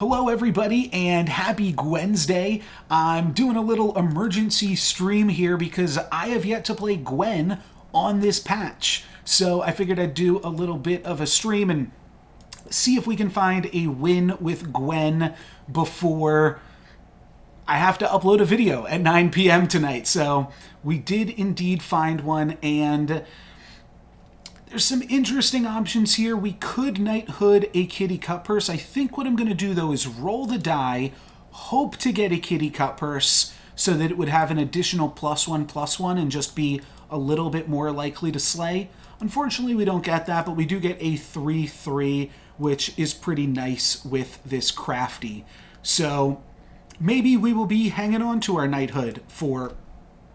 Hello everybody and happy GWENsday. I'm doing a little emergency stream here because I have yet to play Gwen on this patch. So I figured I'd do a little bit of a stream and see if we can find a win with Gwen before I have to upload a video at 9 p.m. tonight. So we did indeed find one, and there's some interesting options here. We could Knighthood a kitty cut purse. I think what I'm going to do, though, is roll the die, hope to get a kitty cut purse so that it would have an additional +1/+1 and just be a little bit more likely to slay. Unfortunately, we don't get that, but we do get a 3/3, which is pretty nice with this crafty. So maybe we will be hanging on to our Knighthood for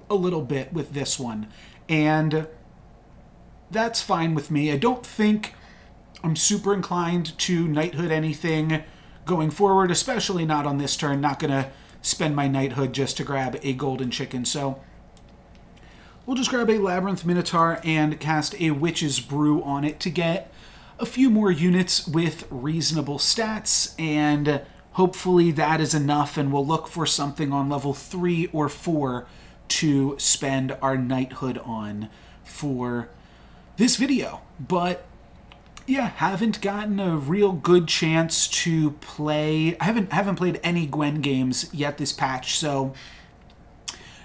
a little bit with this one. And that's fine with me. I don't think I'm super inclined to Knighthood anything going forward, especially not on this turn. Not going to spend my Knighthood just to grab a golden chicken. So we'll just grab a Labyrinth Minotaur and cast a Witch's Brew on it to get a few more units with reasonable stats, and hopefully that is enough, and we'll look for something on level 3 or 4 to spend our Knighthood on for this video. But yeah, haven't gotten a real good chance to play. I haven't played any Gwen games yet this patch, so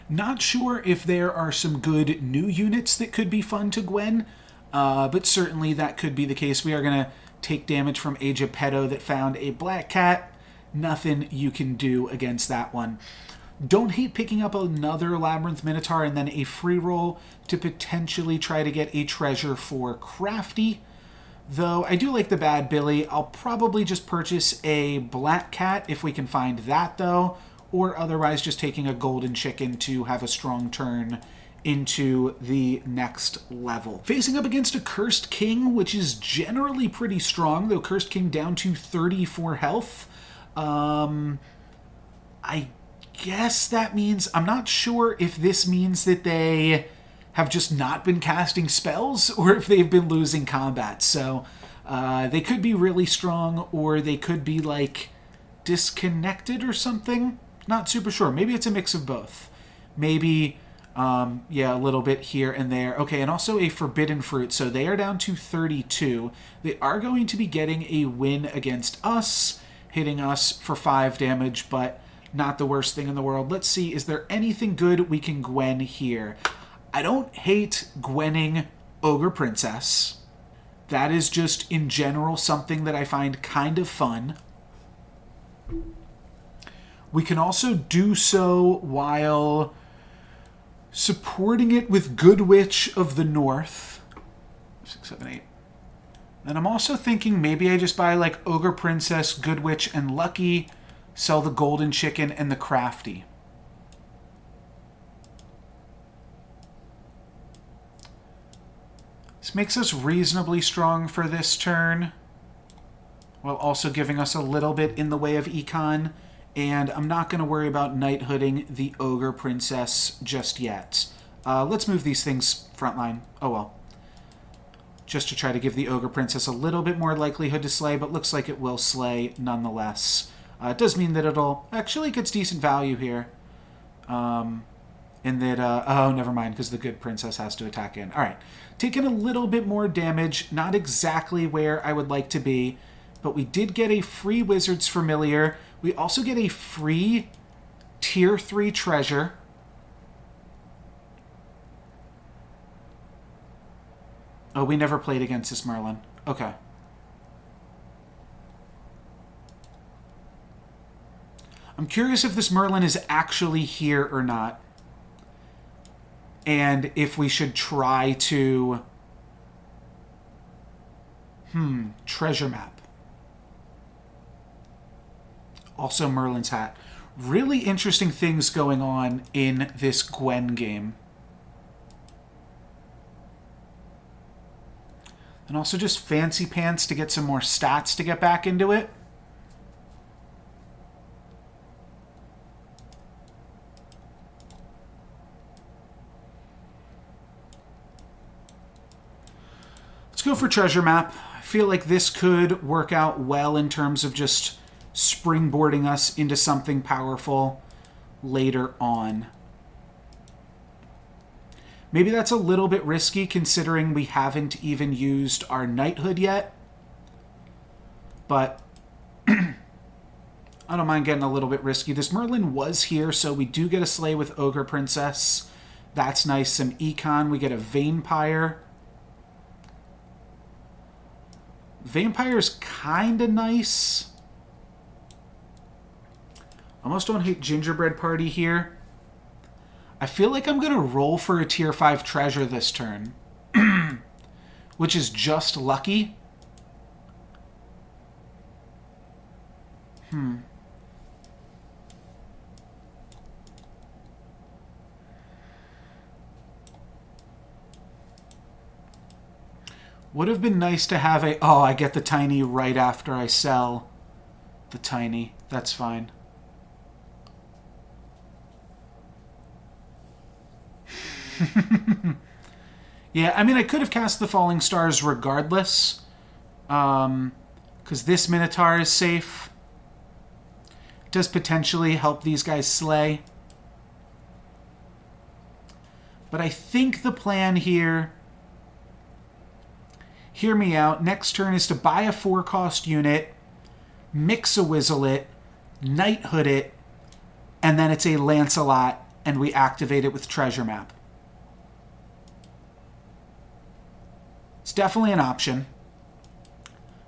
not sure if there are some good new units that could be fun to Gwen, but certainly that could be the case. We are going to take damage from a Geppetto that found a black cat. Nothing you can do against that one. Don't hate picking up another Labyrinth Minotaur and then a free roll to potentially try to get a treasure for Crafty. Though I do like the Bad Billy. I'll probably just purchase a black cat if we can find that, though, or otherwise just taking a golden chicken to have a strong turn into the next level. Facing up against a Cursed King, which is generally pretty strong, though Cursed King down to 34 health. I guess that means, I'm not sure if this means that they have just not been casting spells or if they've been losing combat. So they could be really strong, or they could be like disconnected or something. Not super sure. Maybe it's a mix of both. Maybe, yeah, a little bit here and there. Okay, and also a Forbidden Fruit. So they are down to 32. They are going to be getting a win against us, hitting us for 5 damage, but not the worst thing in the world. Let's see, is there anything good we can Gwen here? I don't hate Gwenning Ogre Princess. That is just, in general, something that I find kind of fun. We can also do so while supporting it with Good Witch of the North. 6, 7, 8. And I'm also thinking maybe I just buy like Ogre Princess, Good Witch, and Lucky, sell the golden chicken and the crafty. This makes us reasonably strong for this turn, while also giving us a little bit in the way of econ. And I'm not going to worry about knighthooding the Ogre Princess just yet. Let's move these things frontline. Oh well. Just to try to give the Ogre Princess a little bit more likelihood to slay, but looks like it will slay nonetheless. It does mean that it'll actually gets decent value here. In that, oh, never mind, because the good princess has to attack in. All right, taking a little bit more damage, not exactly where I would like to be, but we did get a free Wizard's Familiar. We also get a free Tier 3 treasure. Oh, we never played against this Merlin. Okay. I'm curious if this Merlin is actually here or not, and if we should try to... treasure map. Also Merlin's hat. Really interesting things going on in this Gwen game. And also just Fancy Pants to get some more stats to get back into it. Let's go for treasure map. I feel like this could work out well in terms of just springboarding us into something powerful later on. Maybe that's a little bit risky considering we haven't even used our Knighthood yet. But I don't mind getting a little bit risky. This Merlin was here, so we do get a sleigh with Ogre Princess. That's nice. Some econ. We get a Vampire. Vampire's kind of nice. Almost don't hate Gingerbread Party here. I feel like I'm going to roll for a tier 5 treasure this turn, which is just lucky. Would have been nice to have a... Oh, I get the tiny right after I sell the tiny. That's fine. Yeah, I mean, I could have cast the Falling Stars regardless. Because this Minotaur is safe. It does potentially help these guys slay. But I think the plan here... Hear me out. Next turn is to buy a 4-cost unit, Mix-a-Wizzle it, Knighthood it, and then it's a Lancelot, and we activate it with Treasure Map. It's definitely an option.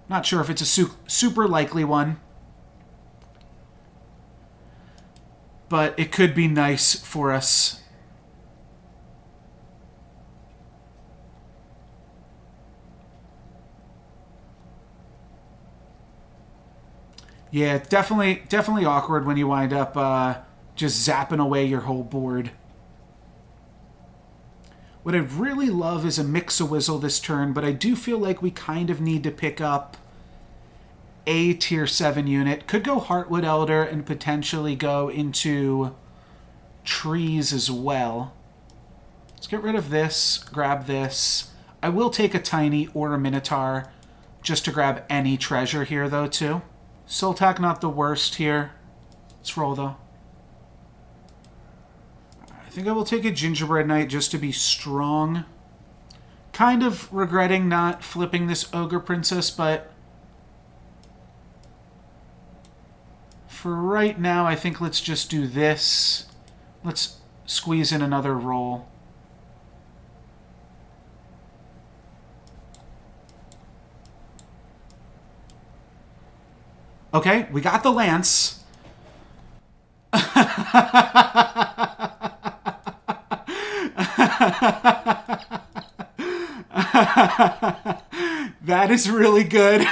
Not sure if it's a super likely one. But it could be nice for us. Yeah, definitely awkward when you wind up just zapping away your whole board. What I'd really love is a Mix-a-Wizzle this turn, but I do feel like we kind of need to pick up a tier 7 unit. Could go Heartwood Elder and potentially go into trees as well. Let's get rid of this, grab this. I will take a tiny or a Minotaur just to grab any treasure here, though, too. Sultak not the worst here. Let's roll, though. I think I will take a Gingerbread Knight just to be strong. Kind of regretting not flipping this Ogre Princess, but for right now, I think let's just do this. Let's squeeze in another roll. Okay, we got the Lance. That is really good.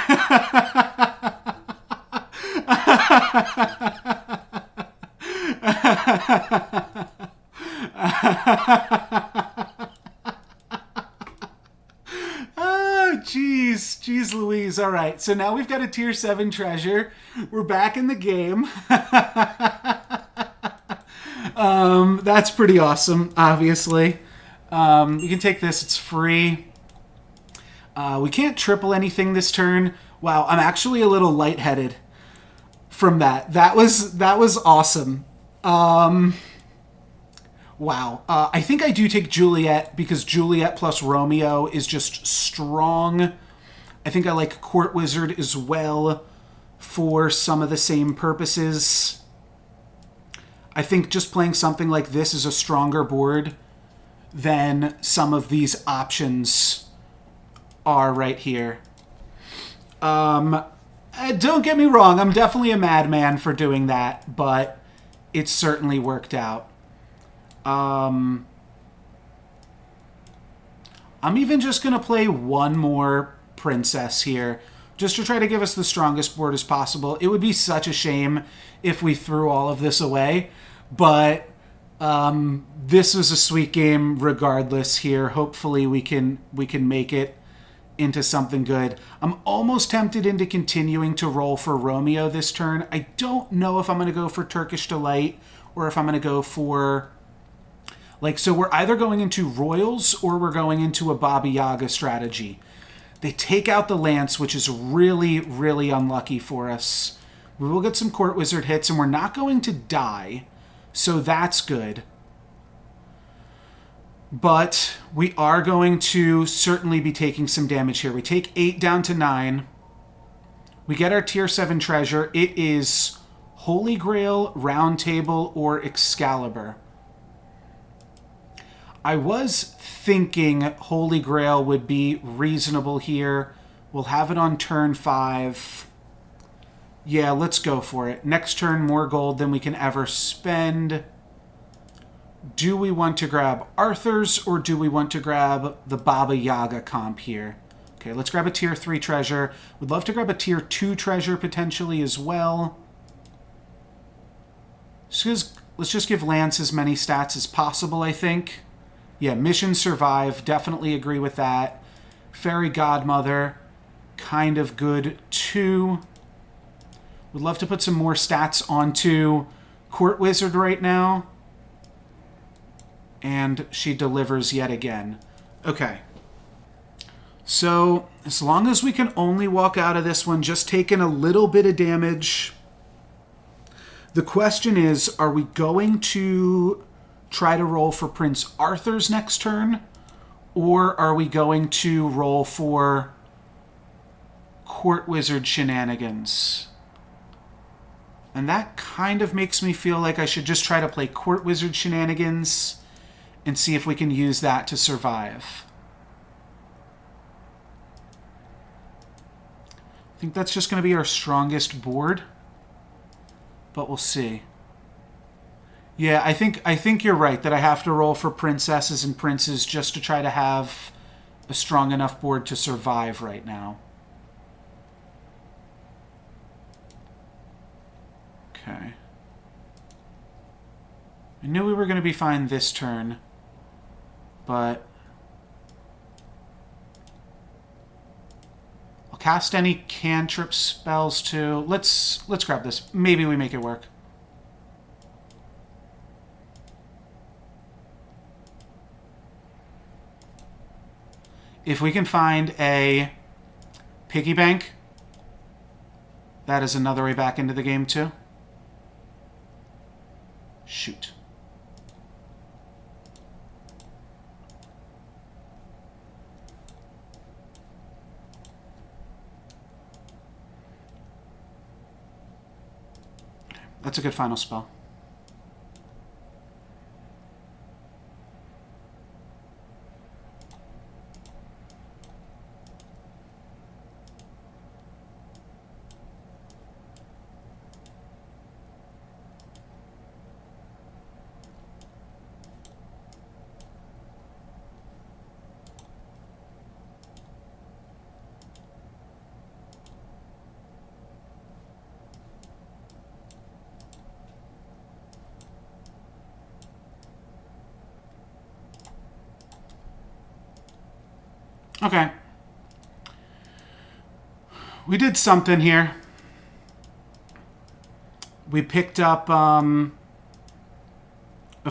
Jeez Louise. All right, so now we've got a tier 7 treasure. We're back in the game. That's pretty awesome, obviously. We can take this. It's free. We can't triple anything this turn. Wow, I'm actually a little lightheaded from that. That was awesome. Wow. I think I do take Juliet because Juliet plus Romeo is just strong. I think I like Court Wizard as well for some of the same purposes. I think just playing something like this is a stronger board than some of these options are right here. Don't get me wrong, I'm definitely a madman for doing that, but it certainly worked out. I'm even just going to play one more princess here, just to try to give us the strongest board as possible. It would be such a shame if we threw all of this away, but this was a sweet game regardless here. Hopefully we can make it into something good. I'm almost tempted into continuing to roll for Romeo this turn. I don't know if I'm going to go for Turkish Delight or if I'm going to go for... so we're either going into Royals or we're going into a Baba Yaga strategy. They take out the Lance, which is really, really unlucky for us. We will get some Court Wizard hits, and we're not going to die, so that's good. But we are going to certainly be taking some damage here. We take 8 down to 9. We get our tier 7 treasure. It is Holy Grail, Round Table, or Excalibur. I was thinking Holy Grail would be reasonable here. We'll have it on turn 5. Yeah, let's go for it. Next turn, more gold than we can ever spend. Do we want to grab Arthur's, or do we want to grab the Baba Yaga comp here? Okay, let's grab a tier 3 treasure. We'd love to grab a tier 2 treasure potentially as well. Let's just give Lance as many stats as possible, I think. Yeah, Mission Survive. Definitely agree with that. Fairy Godmother. Kind of good, too. Would love to put some more stats onto Court Wizard right now. And she delivers yet again. Okay. So, as long as we can only walk out of this one just taking a little bit of damage, the question is, are we going to try to roll for Prince Arthur's next turn? Or are we going to roll for Court Wizard shenanigans? And that kind of makes me feel like I should just try to play Court Wizard shenanigans and see if we can use that to survive. I think that's just going to be our strongest board, but we'll see. Yeah, I think you're right that I have to roll for princesses and princes just to try to have a strong enough board to survive right now. Okay. I knew we were going to be fine this turn, but I'll cast any cantrip spells too. Let's grab this. Maybe we make it work. If we can find a piggy bank, that is another way back into the game too. Shoot. That's a good final spell. Okay. We did something here. We picked up a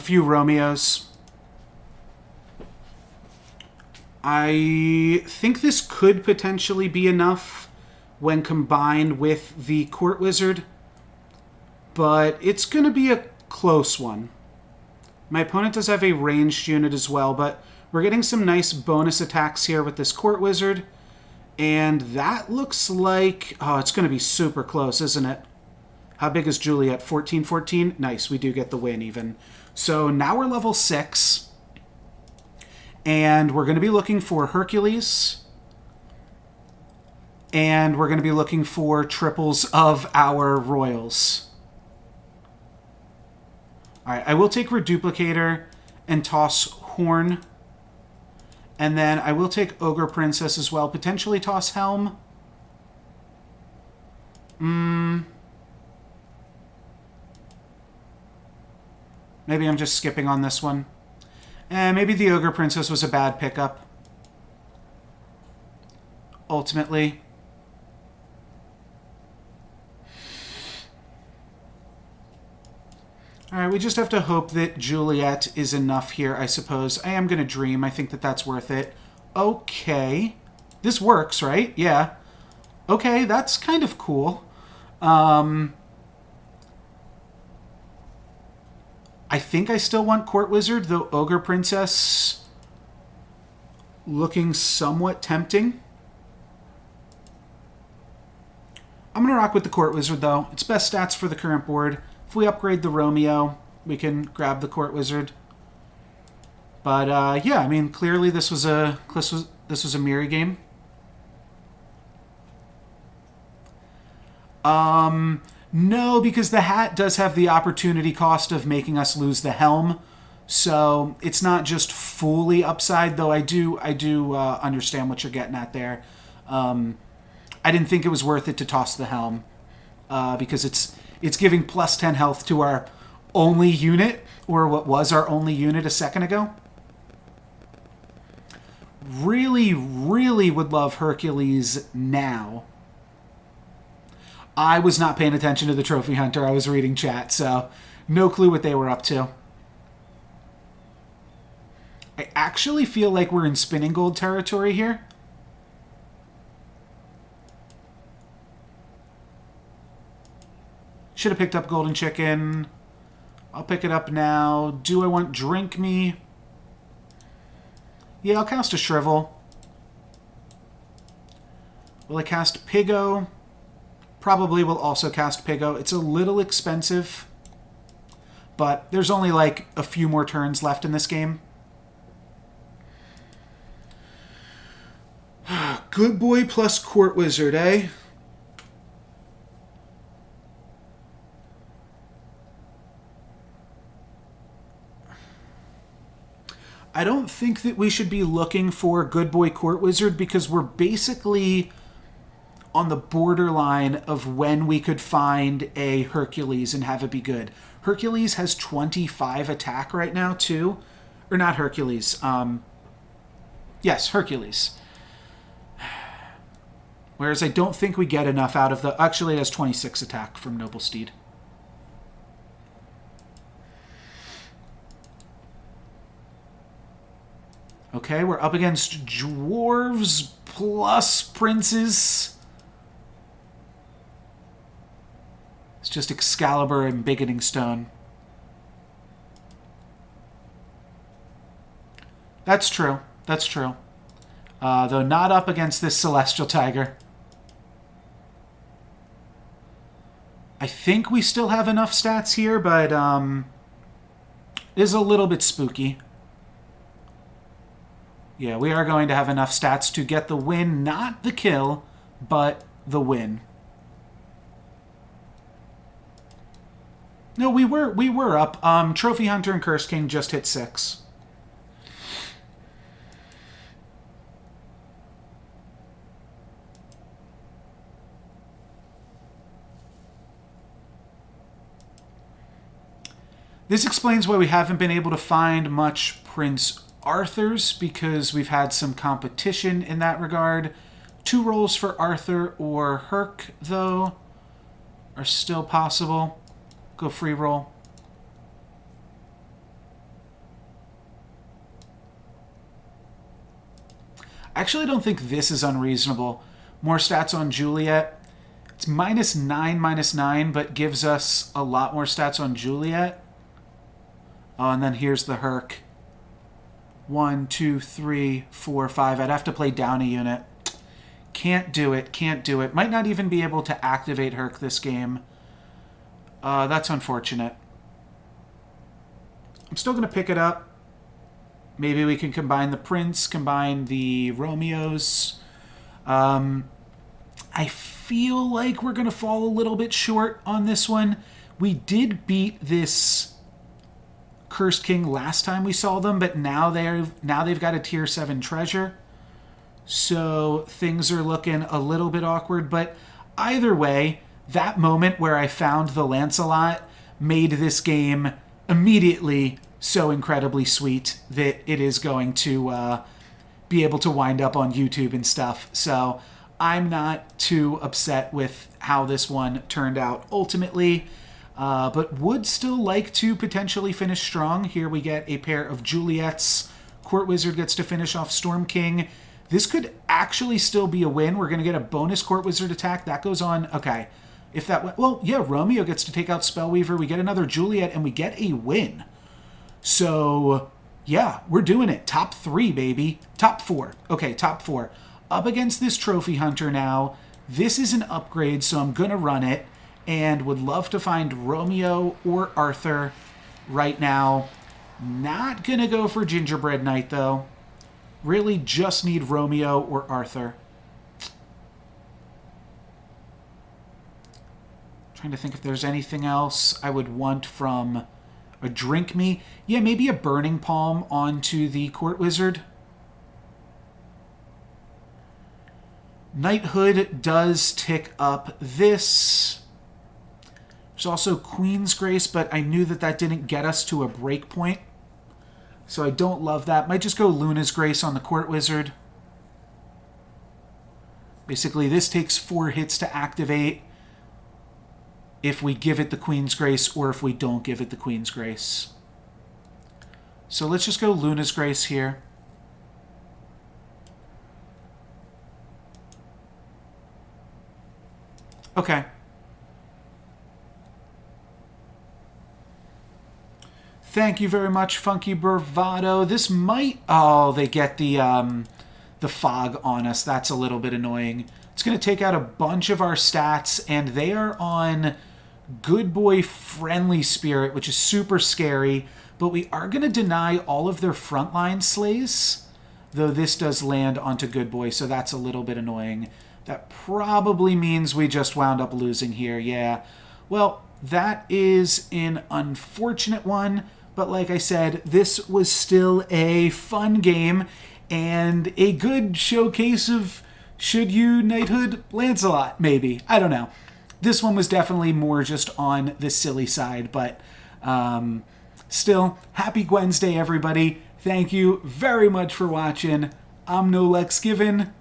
few Romeos. I think this could potentially be enough when combined with the Court Wizard, but it's going to be a close one. My opponent does have a ranged unit as well, but we're getting some nice bonus attacks here with this Court Wizard. And that looks like... Oh, it's going to be super close, isn't it? How big is Juliet? 14-14? Nice, we do get the win even. So now we're level 6. And we're going to be looking for Hercules. And we're going to be looking for triples of our Royals. Alright, I will take Reduplicator and toss Horn. And then I will take Ogre Princess as well. Potentially toss Helm. Maybe I'm just skipping on this one. Maybe the Ogre Princess was a bad pickup. Ultimately. Alright, we just have to hope that Juliet is enough here, I suppose. I am going to dream. I think that that's worth it. Okay. This works, right? Yeah. Okay, that's kind of cool. I think I still want Court Wizard, though Ogre Princess looking somewhat tempting. I'm going to rock with the Court Wizard, though. It's best stats for the current board. If we upgrade the Romeo, we can grab the Court Wizard. But, yeah, I mean, clearly this was a mirror game. No, because the hat does have the opportunity cost of making us lose the helm. So it's not just fully upside, though I do understand what you're getting at there. I didn't think it was worth it to toss the helm because it's giving plus 10 health to our only unit, or what was our only unit a second ago. Really, really would love Hercules now. I was not paying attention to the Trophy Hunter. I was reading chat, so no clue what they were up to. I actually feel like we're in spinning gold territory here. Should have picked up Golden Chicken. I'll pick it up now. Do I want Drink Me? Yeah, I'll cast a Shrivel. Will I cast Pigo? Probably will also cast Pigo. It's a little expensive, but there's only like a few more turns left in this game. Good boy plus Court Wizard, eh? I don't think that we should be looking for Good Boy Court Wizard because we're basically on the borderline of when we could find a Hercules and have it be good. Hercules has 25 attack right now, too. Or not Hercules. Yes, Hercules. Whereas I don't think we get enough out of the... Actually, it has 26 attack from Noble Steed. Okay, we're up against dwarves plus princes. It's just Excalibur and Bigoting Stone. That's true. That's true. Though not up against this Celestial Tiger. I think we still have enough stats here, but it is a little bit spooky. Yeah, we are going to have enough stats to get the win. Not the kill, but the win. No, we were up. Trophy Hunter and Curse King just hit 6. This explains why we haven't been able to find much Prince Arthur's, because we've had some competition in that regard. 2 rolls for Arthur or Herc, though, are still possible. Go free roll. I actually don't think this is unreasonable. More stats on Juliet. It's -9, but gives us a lot more stats on Juliet. Oh, and then here's the Herc. 1, 2, 3, 4, 5. I'd have to play down a unit. Can't do it. Can't do it. Might not even be able to activate Herc this game. That's unfortunate. I'm still going to pick it up. Maybe we can combine the Prince, combine the Romeos. I feel like we're going to fall a little bit short on this one. We did beat this Cursed King last time we saw them, but now they've got a tier 7 treasure. So things are looking a little bit awkward, but either way, that moment where I found the Lancelot made this game immediately so incredibly sweet that it is going to be able to wind up on YouTube and stuff. So I'm not too upset with how this one turned out ultimately. But would still like to potentially finish strong. Here we get a pair of Juliets. Court Wizard gets to finish off Storm King. This could actually still be a win. We're going to get a bonus Court Wizard attack. That goes on. Okay. If that... Well, yeah, Romeo gets to take out Spellweaver. We get another Juliet, and we get a win. So, yeah, we're doing it. Top 3, baby. Top 4. Okay, top 4. Up against this trophy hunter now. This is an upgrade, so I'm going to run it. And would love to find Romeo or Arthur right now. Not going to go for Gingerbread Knight, though. Really just need Romeo or Arthur. Trying to think if there's anything else I would want from a Drink Me. Yeah, maybe a Burning Palm onto the Court Wizard. Knighthood does tick up this. There's also Queen's Grace, but I knew that that didn't get us to a break point. So I don't love that. Might just go Luna's Grace on the Court Wizard. Basically, this takes 4 hits to activate if we give it the Queen's Grace or if we don't give it the Queen's Grace. So let's just go Luna's Grace here. Okay. Thank you very much, Funky Bravado. This might... Oh, they get the fog on us. That's a little bit annoying. It's going to take out a bunch of our stats, and they are on Good Boy Friendly Spirit, which is super scary. But we are going to deny all of their frontline slays, though this does land onto Good Boy, so that's a little bit annoying. That probably means we just wound up losing here, yeah. Well, that is an unfortunate one, but like I said, this was still a fun game and a good showcase of should you Knighthood Lancelot, maybe. I don't know. This one was definitely more just on the silly side, but still, happy GWENsday, everybody. Thank you very much for watching. I'm NoLucksGiven.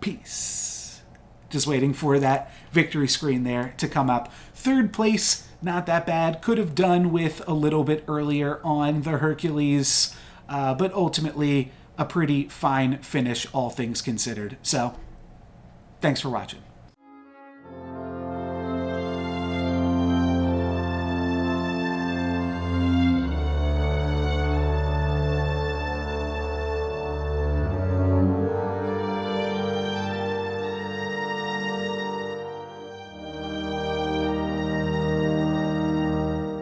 Peace. Just waiting for that victory screen there to come up. 3rd place, not that bad. Could have done with a little bit earlier on the Hercules, but ultimately a pretty fine finish, all things considered. So, thanks for watching.